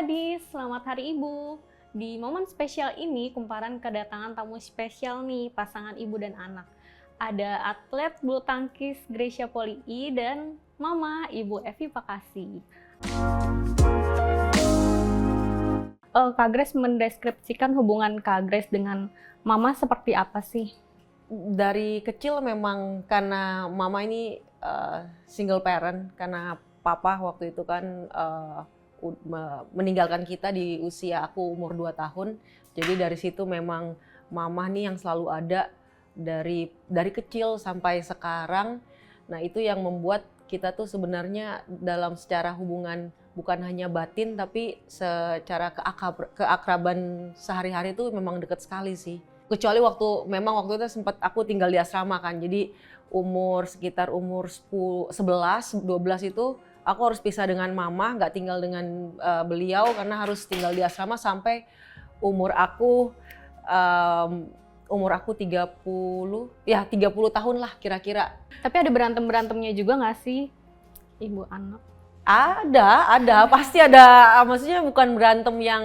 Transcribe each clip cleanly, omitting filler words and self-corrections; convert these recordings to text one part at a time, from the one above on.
Gadis, selamat Hari Ibu. Di momen spesial ini, Kumparan kedatangan tamu spesial nih, pasangan ibu dan anak. Ada atlet bulu tangkis Gracia Polii dan Mama Ibu Evi Pakasi. Kak Grace mendeskripsikan hubungan Kak Grace dengan Mama seperti apa sih? Dari kecil memang karena Mama ini single parent, karena Papa waktu itu kan meninggalkan kita di usia aku umur 2 tahun. Jadi dari situ memang Mama nih yang selalu ada dari kecil sampai sekarang. Nah, itu yang membuat kita tuh sebenarnya dalam secara hubungan bukan hanya batin tapi secara keakraban sehari-hari tuh memang dekat sekali sih. Kecuali waktu itu sempat aku tinggal di asrama kan. Jadi sekitar umur 10, 11, 12 itu aku harus pisah dengan Mama, nggak tinggal dengan beliau karena harus tinggal di asrama sampai umur aku 30 tahun lah kira-kira. Tapi ada berantem-berantemnya juga nggak sih, ibu anak? Ada, pasti ada. Maksudnya bukan berantem yang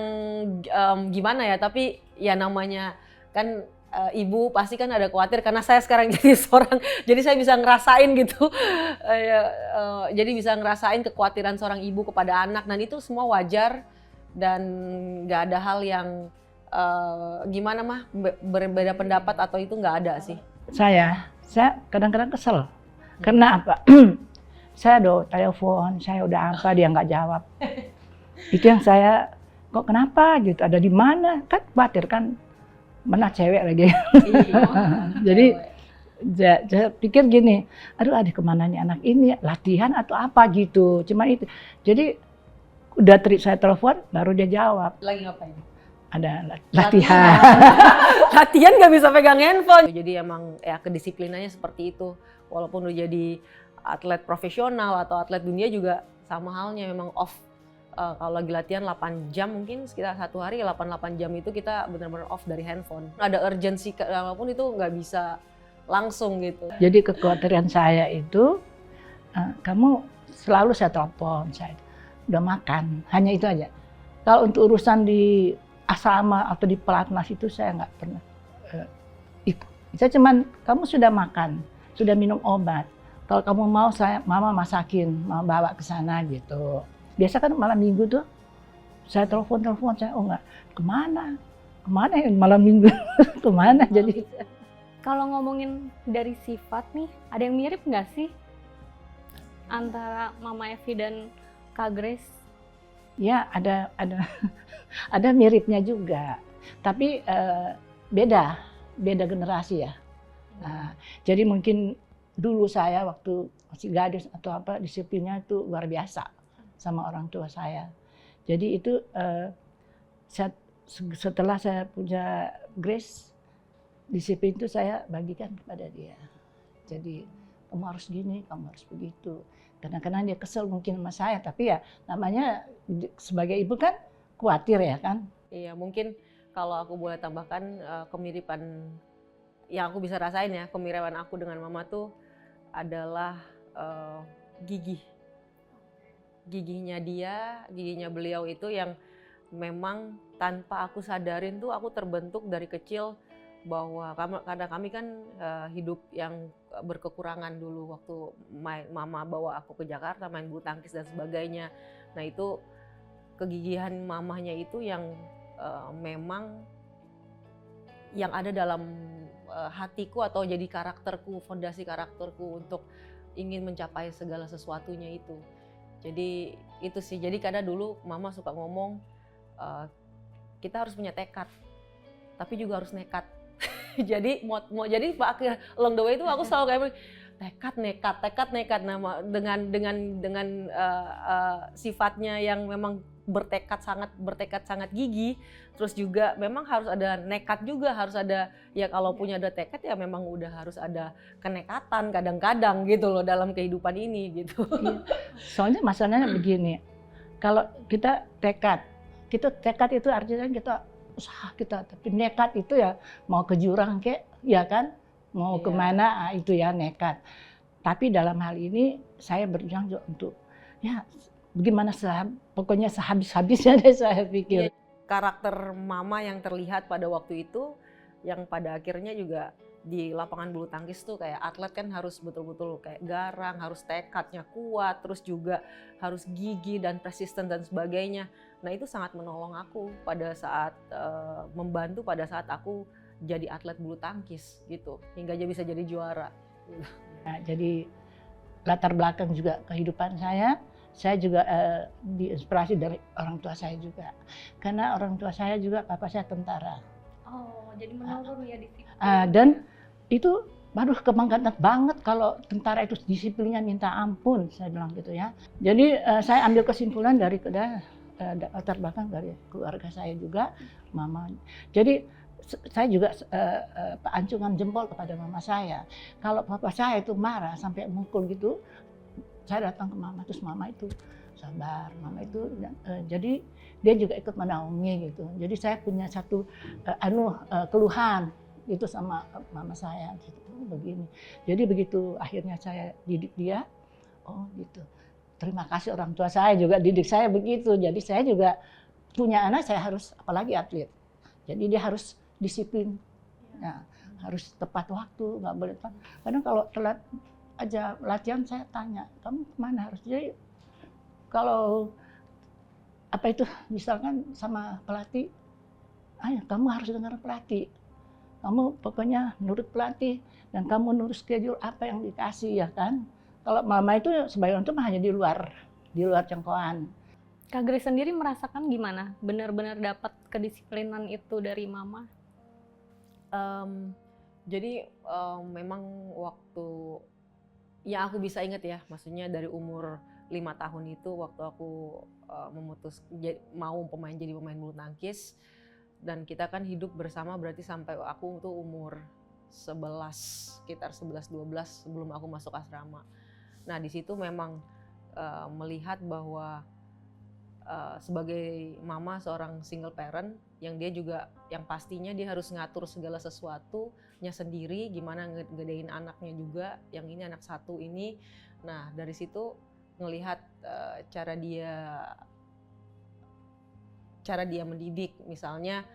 gimana ya, tapi ya namanya kan ibu pasti kan ada khawatir karena saya sekarang jadi saya bisa ngerasain gitu. Jadi bisa ngerasain kekhawatiran seorang ibu kepada anak, dan itu semua wajar dan nggak ada hal yang berbeda pendapat atau itu nggak ada sih. Saya kadang-kadang kesel. Karena apa? Saya udah telepon, saya udah apa, dia nggak jawab. Itu yang saya, kok kenapa gitu, ada di mana? Kan khawatir kan, mana cewek lagi. Jadi saya pikir gini, aduh ada kemana nih anak ini, latihan atau apa gitu. Cuma itu. Jadi udah saya telepon, baru dia jawab. Lagi ngapain? Ada latihan. Latihan nggak bisa pegang handphone. Jadi emang ya kedisiplinannya seperti itu. Walaupun udah jadi atlet profesional atau atlet dunia juga sama halnya, memang off. Kalau lagi latihan 8 jam mungkin sekitar satu hari 8 jam itu kita benar-benar off dari handphone. Ada urgensi apapun itu nggak bisa langsung gitu. Jadi kekhawatiran saya itu, kamu selalu saya telepon, saya udah makan, hanya itu aja. Kalau untuk urusan di asrama atau di pelatnas itu saya nggak pernah ikut. Saya cuman, kamu sudah makan, sudah minum obat. Kalau kamu mau, mama masakin, mau bawa ke sana gitu. Biasa kan malam minggu tuh, saya telepon, saya enggak, kemana ya malam minggu, kemana jadi. Kalau ngomongin dari sifat nih, ada yang mirip nggak sih antara Mama Evi dan Kak Grace? Ya ada miripnya juga, tapi beda generasi ya. Nah, jadi mungkin dulu saya waktu masih gadis atau apa, disiplinnya itu luar biasa sama orang tua saya. Jadi itu setelah saya punya Grace, disiplin itu saya bagikan kepada dia. Jadi kamu harus gini, kamu harus begitu. Kadang-kadang dia kesel mungkin sama saya, tapi ya namanya sebagai ibu kan khawatir ya kan. Iya, mungkin kalau aku boleh tambahkan kemiripan yang aku bisa rasain ya, kemiripan aku dengan Mama tuh adalah gigihnya beliau itu yang memang tanpa aku sadarin tuh aku terbentuk dari kecil bahwa kadang kami kan hidup yang berkekurangan dulu waktu Mama bawa aku ke Jakarta main bulu tangkis dan sebagainya. Nah, itu kegigihan mamahnya itu yang memang yang ada dalam hatiku atau jadi karakterku, fondasi karakterku untuk ingin mencapai segala sesuatunya itu. Jadi itu sih, jadi kadang dulu Mama suka ngomong kita harus punya tekad, tapi juga harus nekat. Jadi jadi akhir along the way itu aku selalu kayak nekat. Nah, dengan sifatnya yang memang bertekad sangat gigih, terus juga memang harus ada nekat juga, harus ada ya, kalau punya ada tekad ya memang udah harus ada kenekatan kadang-kadang gitu loh dalam kehidupan ini gitu. Soalnya masalahnya begini, kalau kita tekad itu artinya kita usaha kita, tapi nekat itu ya mau ke jurang kek, ya kan, mau kemana itu ya nekat. Tapi dalam hal ini saya berjuang untuk ya bagaimana pokoknya sehabis-habisnya deh saya pikir. Iya, karakter mama yang terlihat pada waktu itu, yang pada akhirnya juga di lapangan bulu tangkis tuh kayak atlet kan harus betul-betul kayak garang, harus tekadnya kuat, terus juga harus gigih dan persisten dan sebagainya. Nah itu sangat menolong aku pada saat membantu pada saat aku jadi atlet bulu tangkis gitu, hingga aja bisa jadi juara. Nah, jadi latar belakang juga kehidupan saya juga diinspirasi dari orang tua saya juga. Karena orang tua saya juga papa saya tentara. Oh, jadi menurun ya disiplin. Dan itu baru kebanggaan banget kalau tentara itu disiplinnya minta ampun, saya bilang gitu ya. Jadi saya ambil kesimpulan dari latar belakang dari keluarga saya juga, mama. Jadi saya juga acungan jempol kepada mama saya. Kalau papa saya itu marah sampai mukul gitu, saya datang ke mama, terus mama itu sabar, mama itu jadi dia juga ikut menaungi gitu. Jadi saya punya satu keluhan itu sama mama saya gitu, begini. Jadi begitu akhirnya saya didik dia, oh gitu. Terima kasih orang tua saya juga didik saya begitu. Jadi saya juga punya anak, saya harus apalagi atlet. Jadi dia harus disiplin, ya, harus tepat waktu, nggak boleh telat. Kadang kalau telat aja latihan saya tanya, kamu kemana harus? Jadi kalau apa itu misalkan sama pelatih, ayo kamu harus dengar pelatih. Kamu pokoknya nurut pelatih dan kamu nurut schedule apa yang dikasih ya kan. Kalau mama itu sebagai orang tua hanya di luar jangkauan. Kak Grace sendiri merasakan gimana? Benar-benar dapat kedisiplinan itu dari mama? Jadi memang waktu yang aku bisa ingat ya, maksudnya dari umur 5 tahun itu waktu aku mau jadi pemain bulu tangkis. Dan kita kan hidup bersama berarti sampai aku tuh umur 11, sekitar 11-12 sebelum aku masuk asrama. Nah di situ memang melihat bahwa sebagai mama seorang single parent yang dia juga yang pastinya dia harus ngatur segala sesuatunya sendiri, gimana ngegedein anaknya juga, yang ini anak satu ini. Nah dari situ ngelihat cara dia mendidik, misalnya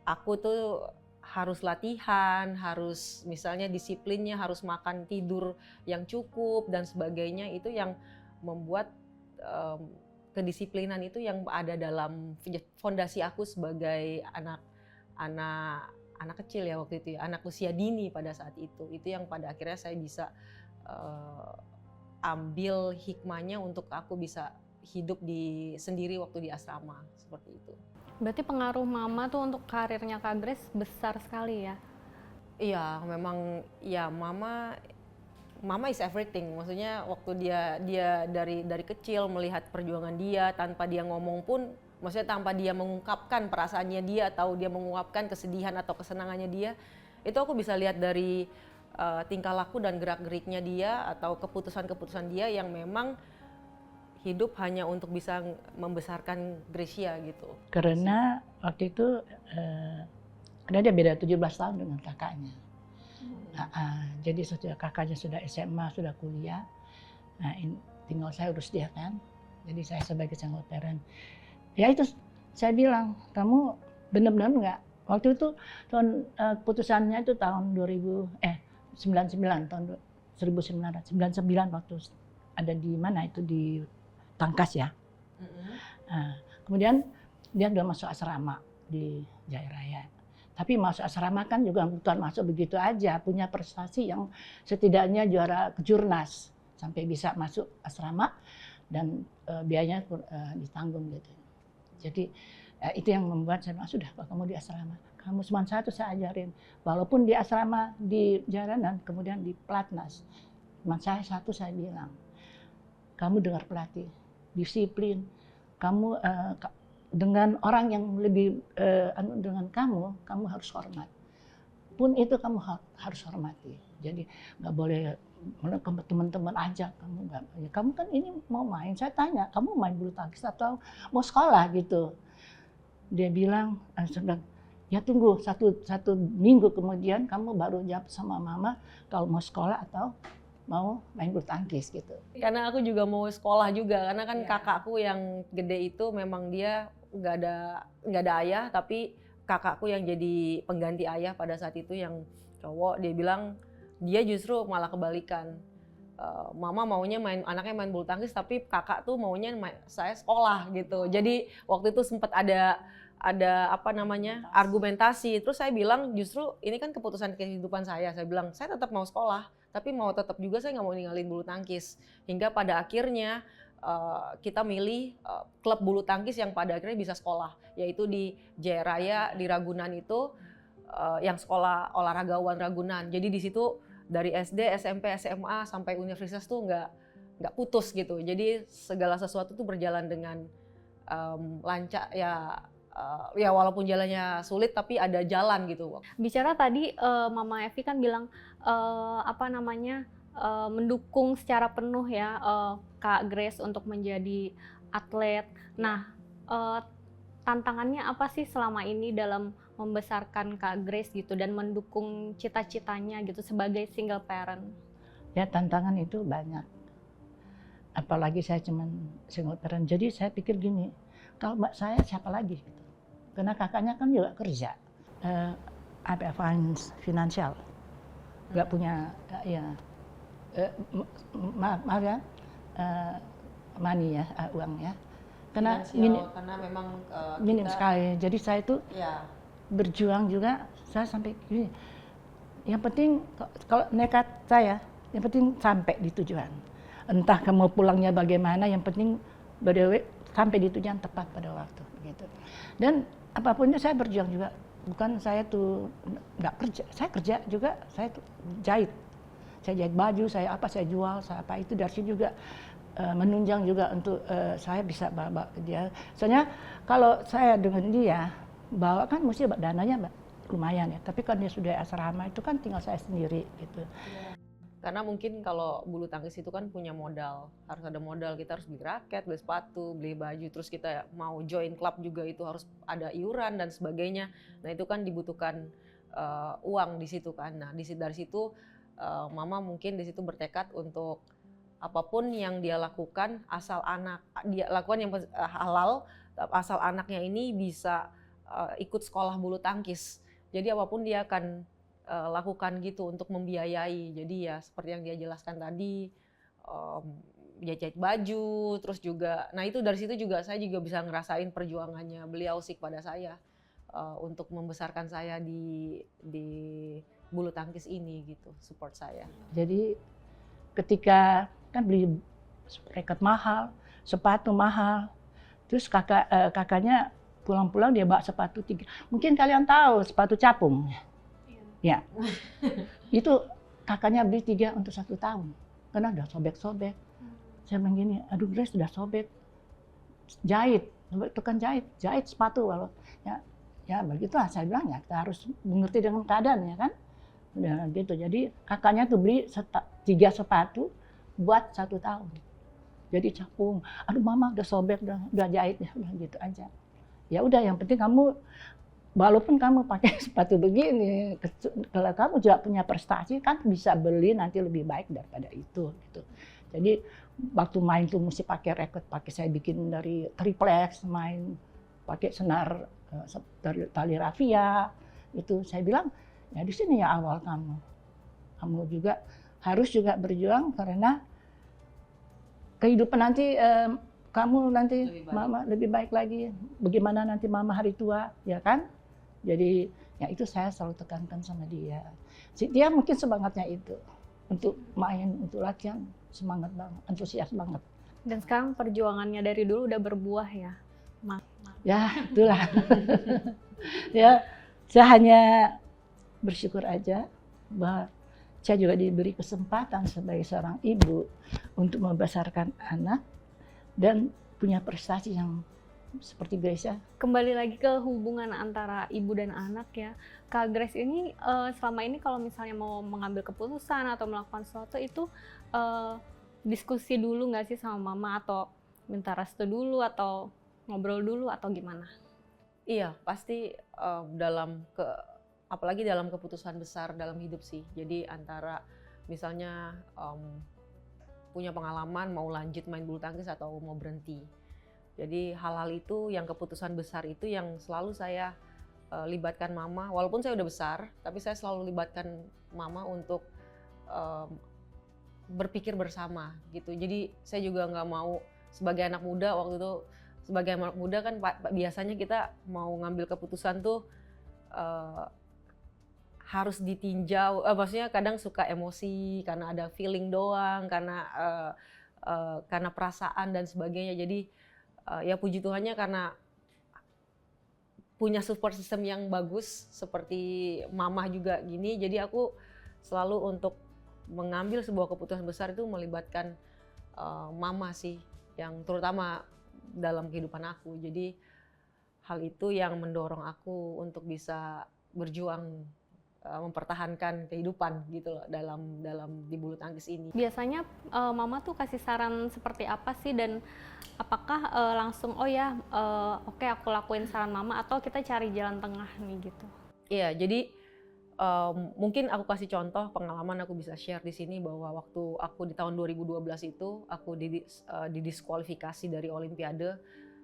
aku tuh harus latihan, harus misalnya disiplinnya, harus makan tidur yang cukup dan sebagainya, itu yang membuat kedisiplinan itu yang ada dalam fondasi aku sebagai anak kecil ya waktu itu ya, anak usia dini pada saat itu yang pada akhirnya saya bisa ambil hikmahnya untuk aku bisa hidup sendiri waktu di asrama, seperti itu. Berarti pengaruh mama tuh untuk karirnya Kak Grace besar sekali ya? Iya, memang ya mama is everything. Maksudnya waktu dia dari kecil melihat perjuangan dia tanpa dia ngomong pun, maksudnya tanpa dia mengungkapkan perasaannya dia atau dia mengungkapkan kesedihan atau kesenangannya dia, itu aku bisa lihat dari tingkah laku dan gerak-geriknya dia atau keputusan-keputusan dia yang memang hidup hanya untuk bisa membesarkan Gracia gitu. Karena waktu itu karena dia beda 17 tahun dengan kakaknya. Jadi kakaknya sudah SMA, sudah kuliah. Nah, tinggal saya urus dia kan. Jadi saya sebagai single parent. Ya itu saya bilang, kamu benar-benar nggak? Waktu itu keputusannya itu tahun 99 tahun 1999 waktu ada di mana itu di Tangkas ya. Kemudian dia udah masuk asrama di Jaya Raya. Tapi masuk asrama kan juga bukan masuk begitu aja, punya prestasi yang setidaknya juara kejurnas sampai bisa masuk asrama dan biayanya ditanggung gitu. Jadi itu yang membuat saya bilang, sudah kalau kamu di asrama, kamu cuma satu saya ajarin. Walaupun di asrama di Jaran dan kemudian di Platnas, cuma satu saya bilang, kamu dengar pelatih, disiplin, kamu dengan orang yang lebih dengan kamu harus hormat. Pun itu kamu harus hormati. Jadi nggak boleh teman-teman aja kamu kan ini mau main. Saya tanya, kamu main bulu tangkis atau mau sekolah gitu? Dia bilang, ya tunggu satu minggu kemudian kamu baru jawab sama mama kalau mau sekolah atau mau main bulu tangkis gitu. Karena aku juga mau sekolah juga, karena kan Iya. kakakku yang gede itu memang dia nggak ada ayah, tapi kakakku yang jadi pengganti ayah pada saat itu yang cowok, dia bilang dia justru malah kebalikan. Mama maunya anaknya main bulu tangkis, tapi kakak tuh maunya saya sekolah gitu. Jadi waktu itu sempat ada apa namanya argumentasi. Terus saya bilang justru ini kan keputusan kehidupan saya. Saya bilang saya tetap mau sekolah, tapi mau tetap juga saya nggak mau ninggalin bulu tangkis. Hingga pada akhirnya kita milih klub bulu tangkis yang pada akhirnya bisa sekolah, yaitu di Jaya Raya di Ragunan itu, yang sekolah olahragawan Ragunan. Jadi di situ dari SD, SMP, SMA sampai universitas tuh nggak putus gitu. Jadi segala sesuatu tuh berjalan dengan lancar ya. Ya walaupun jalannya sulit tapi ada jalan gitu. Bicara tadi Mama Evi kan bilang apa namanya mendukung secara penuh ya Kak Grace untuk menjadi atlet. Nah, tantangannya apa sih selama ini dalam membesarkan Kak Grace gitu dan mendukung cita-citanya gitu sebagai single parent? Ya tantangan itu banyak. Apalagi saya cuman single parent. Jadi saya pikir gini, kalau mbak saya siapa lagi gitu. Karena kakaknya kan juga kerja. Ada finansial. Nggak punya ya maaf ya, money ya, uang ya. Karena karena memang minim sekali. Jadi saya itu ya berjuang juga, saya sampai gini. Yang penting kalau nekat saya, yang penting sampai di tujuan. Entah kamu pulangnya bagaimana, yang penting sampai di tujuan tepat pada waktu gitu. Dan apapun itu saya berjuang juga. Bukan saya tuh nggak kerja, saya kerja juga, saya tuh jahit. Saya jahit baju, saya jual, saya apa itu dari sini juga menunjang juga untuk saya bisa bawa ke dia. Soalnya kalau saya dengan dia bawa kan mesti dananya lumayan ya. Tapi kalau dia sudah asrama itu kan tinggal saya sendiri gitu. Karena mungkin kalau bulu tangkis itu kan punya modal, harus ada modal, kita harus beli raket, beli sepatu, beli baju, terus kita mau join klub juga itu harus ada iuran dan sebagainya. Nah itu kan dibutuhkan uang di situ kan. Nah dari situ Mama mungkin di situ bertekad untuk apapun yang dia lakukan, asal dia lakukan yang halal, asal anaknya ini bisa ikut sekolah bulu tangkis. Jadi apapun dia akan lakukan gitu untuk membiayai. Jadi ya seperti yang dia jelaskan tadi, dia jahit baju, terus juga, nah itu dari situ juga saya juga bisa ngerasain perjuangannya beliau sih kepada saya untuk membesarkan saya di bulu tangkis ini gitu, support saya. Jadi ketika kan beli raket mahal, sepatu mahal, terus kakaknya pulang-pulang dia bawa sepatu 3. Mungkin kalian tahu sepatu capung. Ya, itu kakaknya beli 3 untuk 1 tahun, karena udah sobek-sobek. Saya bilang gini, aduh Grace udah sobek, jahit, tukang jahit sepatu kalau ya begitulah saya bilang ya, kita harus mengerti dengan keadaan ya kan, udah gitu. Jadi kakaknya tuh beli 3 sepatu buat 1 tahun, jadi capung. Aduh mama udah sobek, udah jahit ya, udah gitu aja. Ya udah yang penting kamu walaupun kamu pakai sepatu begini, kalau kamu juga punya prestasi kan bisa beli nanti lebih baik daripada itu gitu. Jadi waktu main tuh mesti pakai racket, saya bikin dari triplex, main pakai senar dari tali rafia. Itu saya bilang ya di sini ya awal kamu juga harus juga berjuang, karena kehidupan nanti kamu nanti mama lebih baik lagi. Bagaimana nanti mama hari tua ya kan? Jadi ya itu saya selalu tekankan sama dia. Dia mungkin semangatnya itu untuk main, untuk latihan, semangat banget, antusias banget. Dan sekarang perjuangannya dari dulu udah berbuah ya, Ma. Ya itulah. Ya saya hanya bersyukur aja bahwa saya juga diberi kesempatan sebagai seorang ibu untuk membesarkan anak dan punya prestasi yang seperti Grace ya. Kembali lagi ke hubungan antara ibu dan anak ya. Kak Grace ini selama ini kalau misalnya mau mengambil keputusan atau melakukan sesuatu itu diskusi dulu nggak sih sama mama, atau minta restu dulu, atau ngobrol dulu, atau gimana? Iya, pasti apalagi dalam keputusan besar dalam hidup sih. Jadi antara misalnya punya pengalaman mau lanjut main bulu tangkis atau mau berhenti. Jadi hal-hal itu yang keputusan besar itu yang selalu saya libatkan mama, walaupun saya udah besar, tapi saya selalu libatkan mama untuk berpikir bersama gitu. Jadi saya juga nggak mau sebagai anak muda waktu itu, sebagai anak muda kan biasanya kita mau ngambil keputusan tuh harus ditinjau, maksudnya kadang suka emosi karena ada feeling doang, karena perasaan dan sebagainya. Jadi ya puji Tuhannya karena punya support system yang bagus seperti mama juga gini, jadi aku selalu untuk mengambil sebuah keputusan besar itu melibatkan mama sih, yang terutama dalam kehidupan aku. Jadi hal itu yang mendorong aku untuk bisa berjuang mempertahankan kehidupan gitu loh dalam di bulu tangkis ini. Biasanya mama tuh kasih saran seperti apa sih, dan apakah langsung oke aku lakuin saran mama, atau kita cari jalan tengah nih gitu? Iya, jadi mungkin aku kasih contoh pengalaman, aku bisa share di sini bahwa waktu aku di tahun 2012 itu aku didiskualifikasi dari Olimpiade.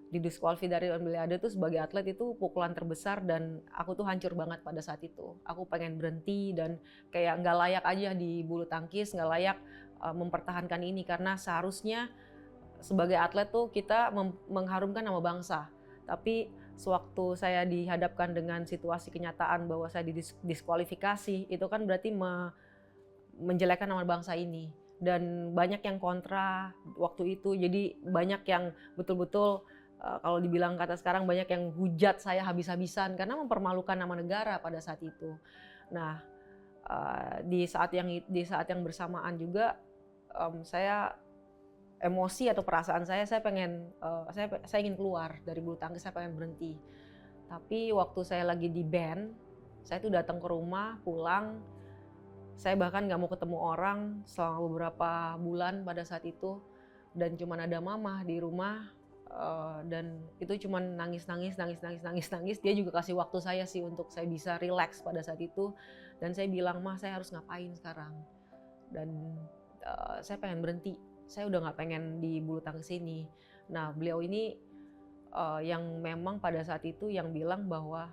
Didiskualifikasi dari Olimpiade itu sebagai atlet itu pukulan terbesar, dan aku tuh hancur banget pada saat itu. Aku pengen berhenti dan kayak nggak layak aja di bulu tangkis, nggak layak mempertahankan ini, karena seharusnya sebagai atlet tuh kita mengharumkan nama bangsa. Tapi sewaktu saya dihadapkan dengan situasi kenyataan bahwa saya didiskualifikasi, itu kan berarti menjelekkan nama bangsa ini. Dan banyak yang kontra waktu itu, jadi banyak yang betul-betul kalau dibilang kata sekarang banyak yang hujat saya habis-habisan karena mempermalukan nama negara pada saat itu. Nah, di saat yang bersamaan juga saya emosi atau perasaan saya pengen saya ingin keluar dari bulu tangkis, saya pengen berhenti. Tapi waktu saya lagi di band, saya tuh datang ke rumah, pulang, saya bahkan nggak mau ketemu orang selama beberapa bulan pada saat itu, dan cuman ada mama di rumah. Dan itu cuman nangis. Dia juga kasih waktu saya sih untuk saya bisa relax pada saat itu, dan saya bilang, "Ma, saya harus ngapain sekarang?" Dan saya pengen berhenti, saya udah nggak pengen di bulu tangkis ini. Nah, beliau ini yang memang pada saat itu yang bilang bahwa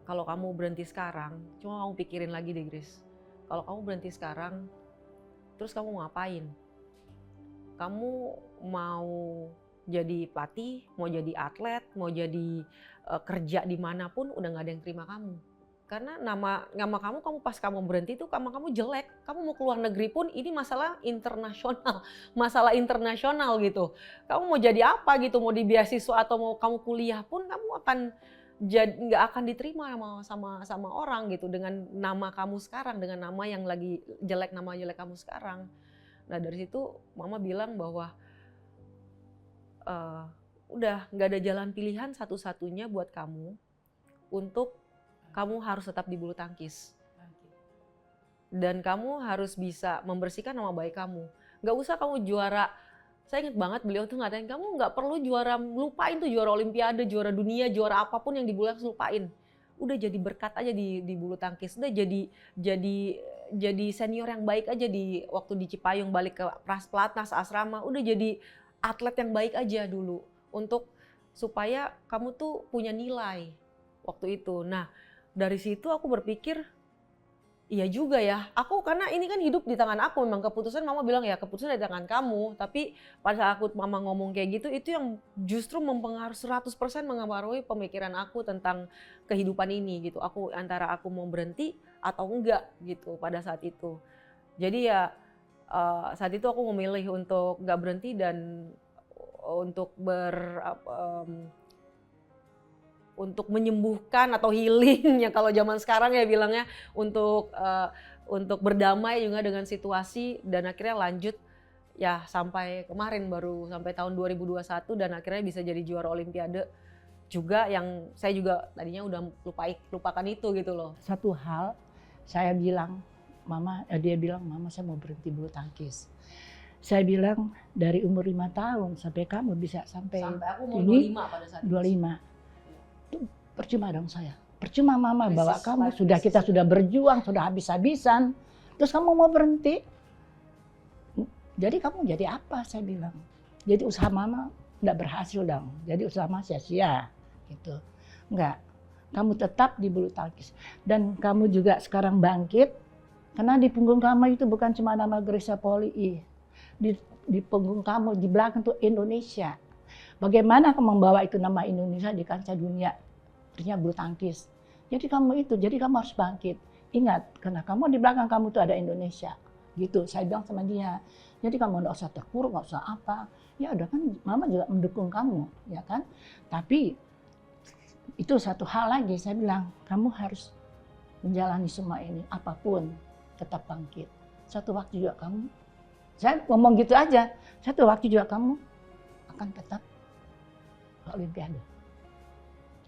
kalau kamu berhenti sekarang, cuma kamu pikirin lagi deh, Grace. Kalau kamu berhenti sekarang, terus kamu mau ngapain? Kamu mau jadi pelatih, mau jadi atlet, mau jadi kerja dimanapun, udah nggak ada yang terima kamu. Karena nama kamu pas kamu berhenti itu nama kamu jelek. Kamu mau keluar negeri pun ini masalah internasional gitu. Kamu mau jadi apa gitu, mau di beasiswa atau mau kamu kuliah pun kamu akan nggak akan diterima sama orang gitu dengan nama kamu sekarang, dengan nama yang lagi jelek, nama jelek kamu sekarang. Nah, dari situ mama bilang bahwa udah nggak ada jalan pilihan satu-satunya buat kamu untuk kamu harus tetap di bulu tangkis. Dan kamu harus bisa membersihkan nama baik kamu. Nggak usah kamu juara. Saya ingat banget beliau tuh ngatain, kamu nggak perlu juara, lupain tuh juara Olimpiade, juara dunia, juara apapun yang di bulu tangkis, lupain. Udah jadi berkat aja di bulu tangkis. Udah jadi senior yang baik aja waktu di Cipayung, balik ke Pelatnas asrama, udah jadi atlet yang baik aja dulu untuk supaya kamu tuh punya nilai waktu itu. Nah, dari situ aku berpikir iya juga ya. Aku karena ini kan hidup di tangan aku, memang keputusan mama bilang ya keputusan di tangan kamu, tapi pada saat mama ngomong kayak gitu itu yang justru mempengaruhi 100% mengaruhi pemikiran aku tentang kehidupan ini gitu. Antara aku mau berhenti atau enggak gitu pada saat itu. Jadi ya saat itu aku memilih untuk nggak berhenti dan untuk untuk menyembuhkan atau healing ya kalau zaman sekarang ya bilangnya, untuk berdamai juga dengan situasi, dan akhirnya lanjut ya sampai kemarin, baru sampai tahun 2021 dan akhirnya bisa jadi juara Olimpiade juga, yang saya juga tadinya udah lupakan itu gitu loh. Satu hal saya bilang, dia bilang, "Mama, saya mau berhenti bulu tangkis." Saya bilang, dari umur 5 tahun sampai kamu bisa sampai aku mau ini, 25 pada saat 25. Itu percuma dong saya. Percuma mama bawa kamu, kita sudah berjuang, sudah habis-habisan. Terus kamu mau berhenti? Jadi kamu jadi apa? Saya bilang. Jadi usaha mama nggak berhasil dong. Jadi usaha mama sia-sia gitu. Enggak. Kamu tetap di bulu tangkis. Dan kamu juga sekarang bangkit. Karena di punggung kamu itu bukan cuma nama Gracia Poli. Di punggung kamu, di belakang itu Indonesia. Bagaimana kamu membawa itu nama Indonesia di kancah dunia? Artinya bulu tangkis. Jadi kamu harus bangkit. Ingat, karena kamu di belakang kamu itu ada Indonesia. Gitu, saya bilang sama dia. Jadi kamu nggak usah terpuruk, nggak usah apa. Ya udah kan, mama juga mendukung kamu, ya kan. Tapi itu satu hal lagi, saya bilang, kamu harus menjalani semua ini, apapun, tetap bangkit. Satu waktu juga kamu, saya ngomong gitu aja, satu waktu juga kamu akan tetap ke Olimpiade.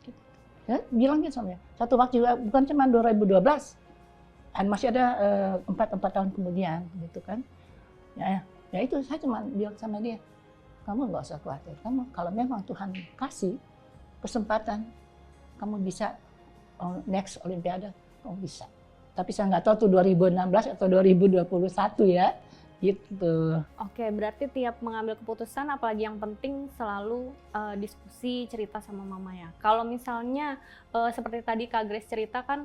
Gitu. Saya bilang gitu sama dia, satu waktu juga, bukan cuma 2012, dan masih ada 4 tahun kemudian, gitu kan. Ya itu saya cuma bilang sama dia, kamu nggak usah khawatir, kamu kalau memang Tuhan kasih kesempatan, kamu bisa next Olimpiade, kamu bisa. Tapi saya nggak tahu tuh 2016 atau 2021 ya, gitu. Oke, berarti tiap mengambil keputusan, apalagi yang penting selalu diskusi, cerita sama mama ya. Kalau misalnya seperti tadi Kak Grace cerita kan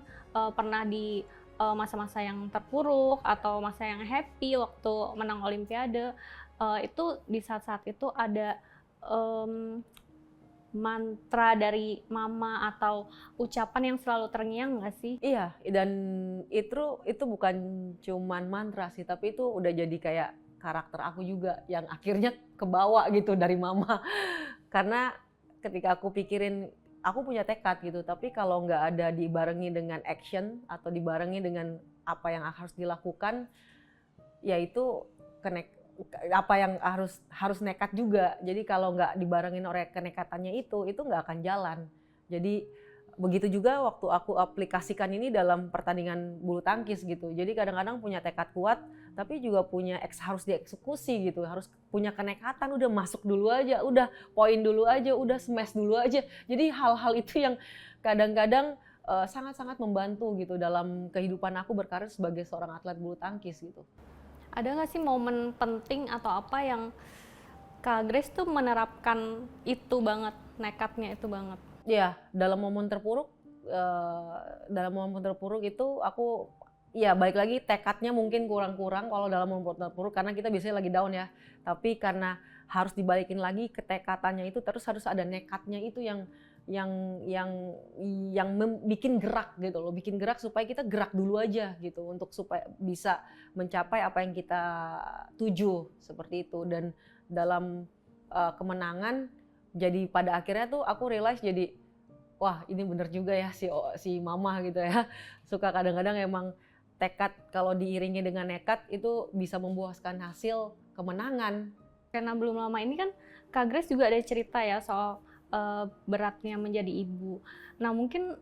pernah di masa-masa yang terpuruk atau masa yang happy waktu menang Olimpiade, itu di saat-saat itu ada mantra dari mama atau ucapan yang selalu terngiang nggak sih? Iya, dan itu bukan cuman mantra sih, tapi itu udah jadi kayak karakter aku juga yang akhirnya kebawa gitu dari mama. Karena ketika aku pikirin, aku punya tekad gitu, tapi kalau nggak ada dibarengi dengan action atau dibarengi dengan apa yang harus dilakukan, ya itu apa yang harus nekat juga. Jadi kalau nggak dibarengin oleh kenekatannya itu nggak akan jalan. Jadi begitu juga waktu aku aplikasikan ini dalam pertandingan bulu tangkis gitu. Jadi kadang-kadang punya tekad kuat, tapi juga punya harus dieksekusi gitu. Harus punya kenekatan, udah masuk dulu aja, udah poin dulu aja, udah smash dulu aja. Jadi hal-hal itu yang kadang-kadang sangat-sangat membantu gitu dalam kehidupan aku berkarir sebagai seorang atlet bulu tangkis gitu. Ada nggak sih momen penting atau apa yang Kak Grace tuh menerapkan itu banget, nekatnya itu banget? Ya, dalam momen terpuruk itu aku ya balik lagi tekadnya mungkin kurang-kurang kalau dalam momen terpuruk karena kita biasanya lagi down ya. Tapi karena harus dibalikin lagi ketekatannya itu terus harus ada nekatnya itu yang bikin gerak gitu loh, bikin gerak supaya kita gerak dulu aja gitu untuk supaya bisa mencapai apa yang kita tuju seperti itu. Dan dalam kemenangan jadi pada akhirnya tuh aku realize jadi wah ini bener juga ya si mama gitu ya, suka kadang-kadang emang tekad kalau diiringi dengan nekat itu bisa membuahkan hasil kemenangan. Karena belum lama ini kan Kak Grace juga ada cerita ya soal beratnya menjadi ibu. Nah mungkin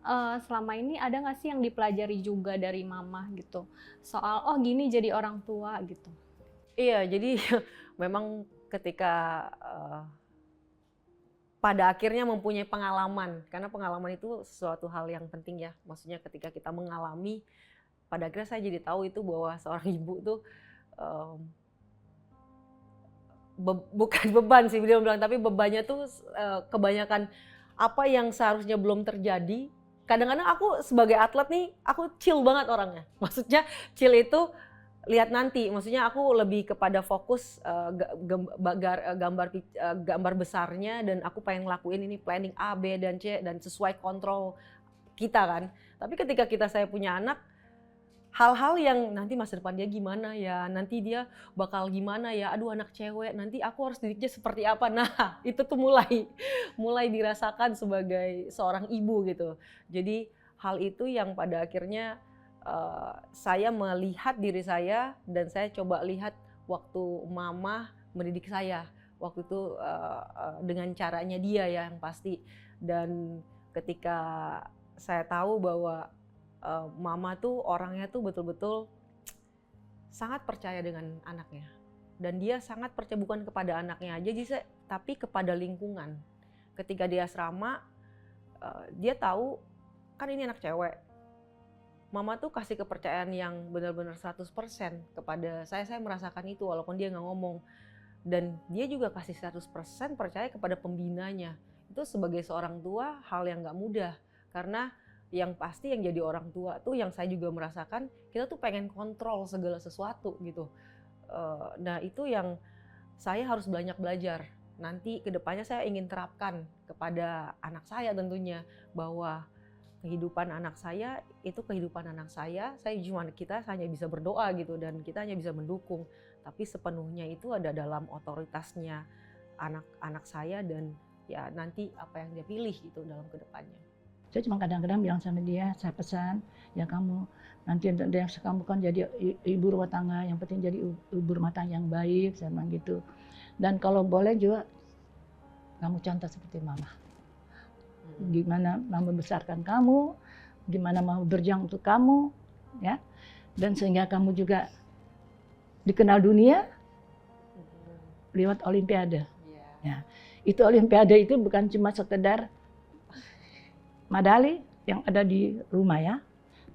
selama ini ada nggak sih yang dipelajari juga dari mama gitu soal oh gini jadi orang tua gitu? Iya, jadi memang ketika pada akhirnya mempunyai pengalaman, karena pengalaman itu sesuatu hal yang penting ya. Maksudnya ketika kita mengalami, pada akhirnya saya jadi tahu itu bahwa seorang ibu tuh bukan beban sih dia bilang, tapi bebannya tuh kebanyakan apa yang seharusnya belum terjadi. Kadang-kadang aku sebagai atlet nih, aku chill banget orangnya. Maksudnya chill itu lihat nanti, maksudnya aku lebih kepada fokus gambar besarnya dan aku pengen ngelakuin ini planning A, B, dan C dan sesuai kontrol kita kan. Tapi ketika saya punya anak, hal-hal yang nanti masa depan dia gimana ya, nanti dia bakal gimana ya, aduh anak cewek, nanti aku harus didiknya seperti apa. Nah itu tuh mulai dirasakan sebagai seorang ibu gitu. Jadi hal itu yang pada akhirnya saya melihat diri saya dan saya coba lihat waktu mama mendidik saya. Waktu itu dengan caranya dia ya yang pasti. Dan ketika saya tahu bahwa mama tuh orangnya tuh betul-betul sangat percaya dengan anaknya. Dan dia sangat percaya bukan kepada anaknya aja, tapi kepada lingkungan. Ketika dia asrama, dia tahu kan ini anak cewek. Mama tuh kasih kepercayaan yang benar-benar 100% kepada saya. Saya merasakan itu walaupun dia nggak ngomong. Dan dia juga kasih 100% percaya kepada pembinanya. Itu sebagai seorang tua hal yang nggak mudah. Karena yang pasti yang jadi orang tua tuh yang saya juga merasakan, kita tuh pengen kontrol segala sesuatu gitu. Nah itu yang saya harus banyak belajar. Nanti kedepannya saya ingin terapkan kepada anak saya tentunya. Bahwa kehidupan anak saya itu kehidupan anak saya kita hanya bisa berdoa gitu dan kita hanya bisa mendukung, tapi sepenuhnya itu ada dalam otoritasnya anak saya dan ya nanti apa yang dia pilih gitu dalam kedepannya. Saya cuma kadang-kadang bilang sama dia, saya pesan, ya kamu nanti yang kamu kan jadi ibu rumah tangga, yang penting jadi ibu rumah tangga yang baik, saya bilang gitu. Dan kalau boleh juga kamu contoh seperti mama. Gimana mama membesarkan kamu, gimana mama berjuang untuk kamu, ya, dan sehingga kamu juga dikenal dunia lewat Olimpiade. Ya, itu Olimpiade itu bukan cuma sekedar medali yang ada di rumah ya,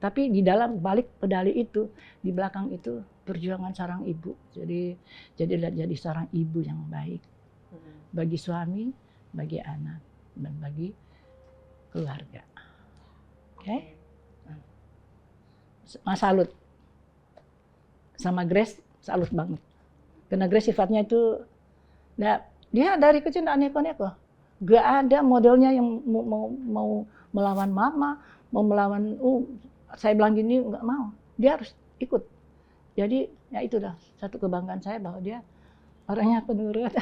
tapi di dalam balik medali itu, di belakang itu perjuangan seorang ibu. Jadi seorang ibu yang baik bagi suami, bagi anak, dan bagi keluarga. Oke? Mas salut sama Grace, salut banget. Karena Grace sifatnya itu, nah, dia dari kecil nggak neko-neko. Gak ada modelnya yang mau melawan mama, mau melawan, saya bilang gini nggak mau. Dia harus ikut. Jadi ya itu dah satu kebanggaan saya bahwa dia orangnya penurut.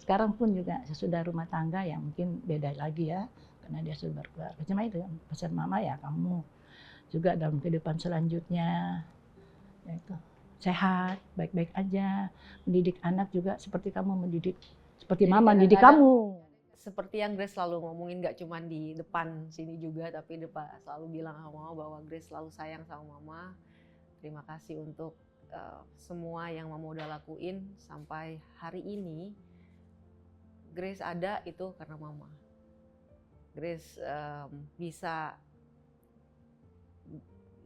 Sekarang pun juga sesudah rumah tangga yang mungkin beda lagi ya. Karena dia sudah berkeluarga. Cuma itu pesan mama ya, kamu juga dalam kehidupan selanjutnya ya itu sehat, baik-baik aja, mendidik anak juga seperti kamu mendidik, seperti mama mendidik kamu. Seperti yang Grace selalu ngomongin, nggak cuma di depan sini juga, tapi selalu bilang sama mama bahwa Grace selalu sayang sama mama. Terima kasih untuk semua yang mama udah lakuin sampai hari ini. Grace ada itu karena mama. Grace bisa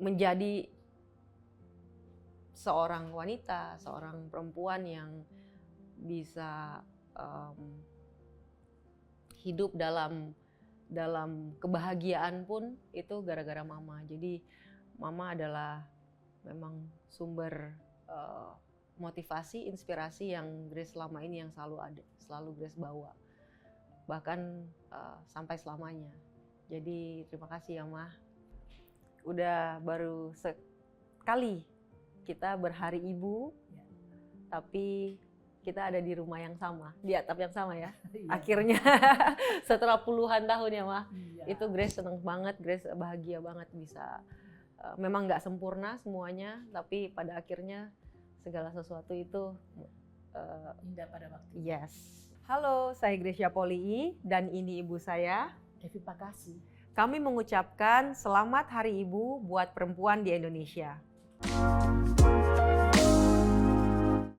menjadi seorang wanita, seorang perempuan yang bisa hidup dalam kebahagiaan pun itu gara-gara mama. Jadi mama adalah memang sumber motivasi, inspirasi yang Grace selama ini yang selalu ada, selalu Grace bawa. Bahkan sampai selamanya. Jadi terima kasih ya Ma. Udah baru sekali kita berhari ibu, tapi kita ada di rumah yang sama, di atap yang sama ya. Akhirnya setelah puluhan tahun ya Ma. Itu Grace seneng banget, Grace bahagia banget bisa. Memang nggak sempurna semuanya, tapi pada akhirnya segala sesuatu itu Indah pada waktu. Yes. Halo, saya Gracia Polii dan ini ibu saya, Evi Pakasi. Kami mengucapkan selamat Hari Ibu buat perempuan di Indonesia.